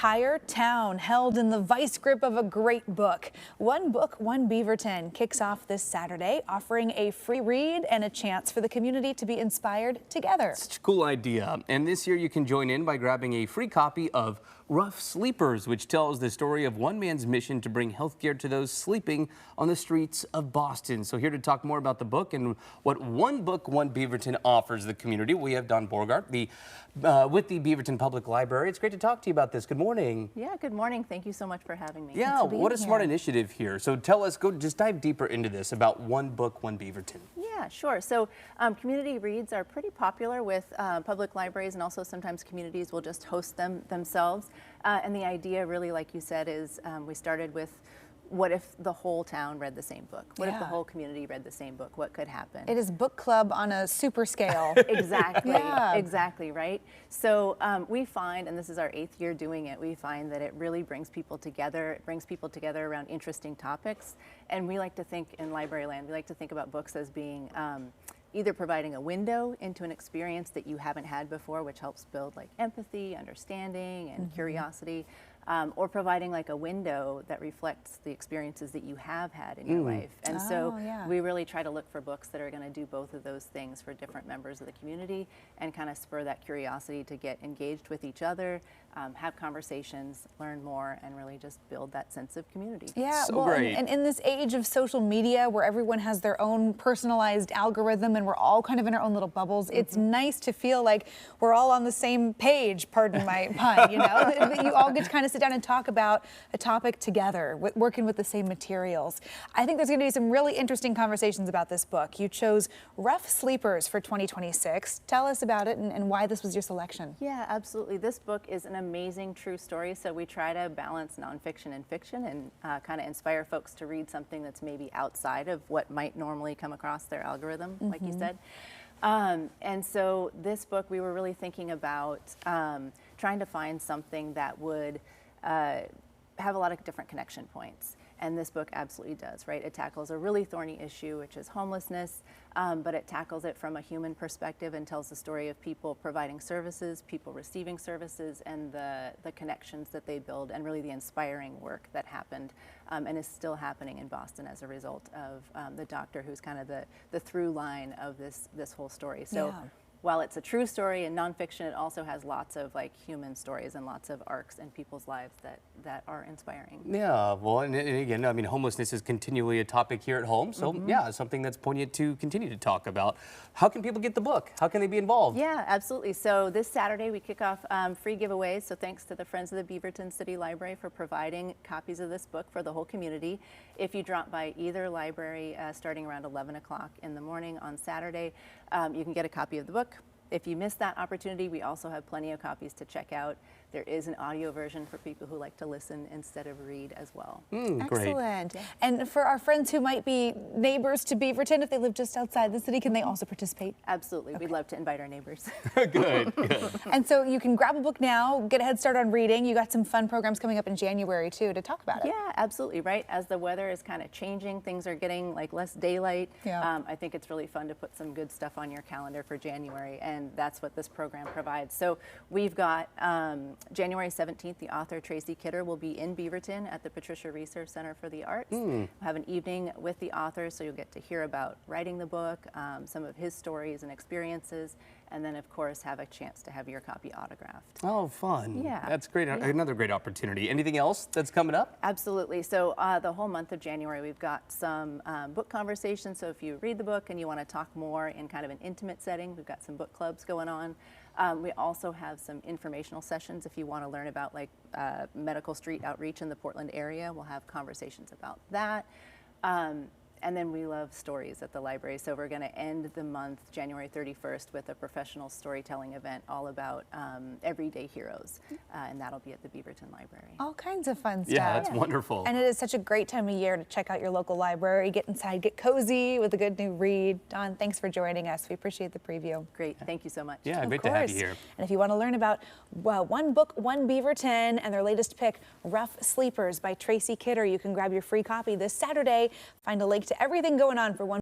entire town held in the vice grip of a great book. One Book, One Beaverton kicks off this Saturday, offering a free read and a chance for the community to be inspired together. Such a cool idea. And this year you can join in by grabbing a free copy of Rough Sleepers, which tells the story of one man's mission to bring healthcare to those sleeping on the streets of Boston. So here to talk more about the book and what One Book, One Beaverton offers the community, we have Don Borgart, with the Beaverton Public Library. It's great to talk to you about this. Good morning. Yeah, good morning. Thank you so much for having me. Yeah, what a smart initiative here. So tell us, just dive deeper into this about One Book, One Beaverton. Yeah, sure. So community reads are pretty popular with public libraries, and also sometimes communities will just host them themselves. And the idea really, like you said, is we started with what if the whole town read the same book? What if the whole community read the same book? What could happen? It is book club on a super scale. Exactly, exactly, right? So we find, and this is our 8th year doing it, we find that it really brings people together. It brings people together around interesting topics. And we like to think in library land, we like to think about books as being either providing a window into an experience that you haven't had before, which helps build like empathy, understanding, and curiosity, or providing like a window that reflects the experiences that you have had in your life. And so we really try to look for books that are going to do both of those things for different members of the community and kind of spur that curiosity to get engaged with each other, have conversations, learn more, and really just build that sense of community. Yeah, so well, great. And in this age of social media where everyone has their own personalized algorithm and we're all kind of in our own little bubbles, it's nice to feel like we're all on the same page, pardon my pun, you know, that you all get to kind of sit down and talk about a topic together, working with the same materials. I think there's going to be some really interesting conversations about this book. You chose Rough Sleepers for 2026. Tell us about it and why this was your selection. Yeah, absolutely. This book is an amazing true story, so we try to balance nonfiction and fiction and kind of inspire folks to read something that's maybe outside of what might normally come across their algorithm, like you said. And so this book, we were really thinking about trying to find something that would have a lot of different connection points. And this book absolutely does, right? It tackles a really thorny issue, which is homelessness, but it tackles it from a human perspective and tells the story of people providing services, people receiving services, and the connections that they build, and really the inspiring work that happened and is still happening in Boston as a result of the doctor who's kind of the through line of this whole story. So. While it's a true story and nonfiction, it also has lots of like human stories and lots of arcs in people's lives that are inspiring. Yeah, well, and again, I mean, homelessness is continually a topic here at home. So yeah, something that's poignant to continue to talk about. How can people get the book? How can they be involved? Yeah, absolutely. So this Saturday we kick off free giveaways. So thanks to the Friends of the Beaverton City Library for providing copies of this book for the whole community. If you drop by either library starting around 11 o'clock in the morning on Saturday, you can get a copy of the book. If you miss that opportunity, we also have plenty of copies to check out. There is an audio version for people who like to listen instead of read as well. Excellent. Great. Yeah. And for our friends who might be neighbors to Beaverton, if they live just outside the city, can they also participate? Absolutely. We'd love to invite our neighbors. Good. And so you can grab a book now, get a head start on reading. You got some fun programs coming up in January, too, to talk about it. Yeah, absolutely, right? As the weather is kind of changing, things are getting like less daylight. Yeah. I think it's really fun to put some good stuff on your calendar for January, and that's what this program provides. So we've got January 17th, the author Tracy Kidder will be in Beaverton at the Patricia Research Center for the Arts. We'll have an evening with the author, so you'll get to hear about writing the book, some of his stories and experiences, and then, of course, have a chance to have your copy autographed. Oh, fun. Yeah. That's great. Yeah. Another great opportunity. Anything else that's coming up? Absolutely. So the whole month of January, we've got some book conversations. So if you read the book and you want to talk more in kind of an intimate setting, we've got some book clubs going on. We also have some informational sessions if you want to learn about like medical street outreach in the Portland area. We'll have conversations about that. And then we love stories at the library. So we're going to end the month, January 31st, with a professional storytelling event all about everyday heroes. And that'll be at the Beaverton Library. All kinds of fun stuff. Yeah, that's wonderful. And it is such a great time of year to check out your local library, get inside, get cozy with a good new read. Don, thanks for joining us. We appreciate the preview. Great. Thank you so much. Yeah, great to have you here. And if you want to learn about One Book, One Beaverton and their latest pick, Rough Sleepers by Tracy Kidder, you can grab your free copy this Saturday. Find a link to everything going on for One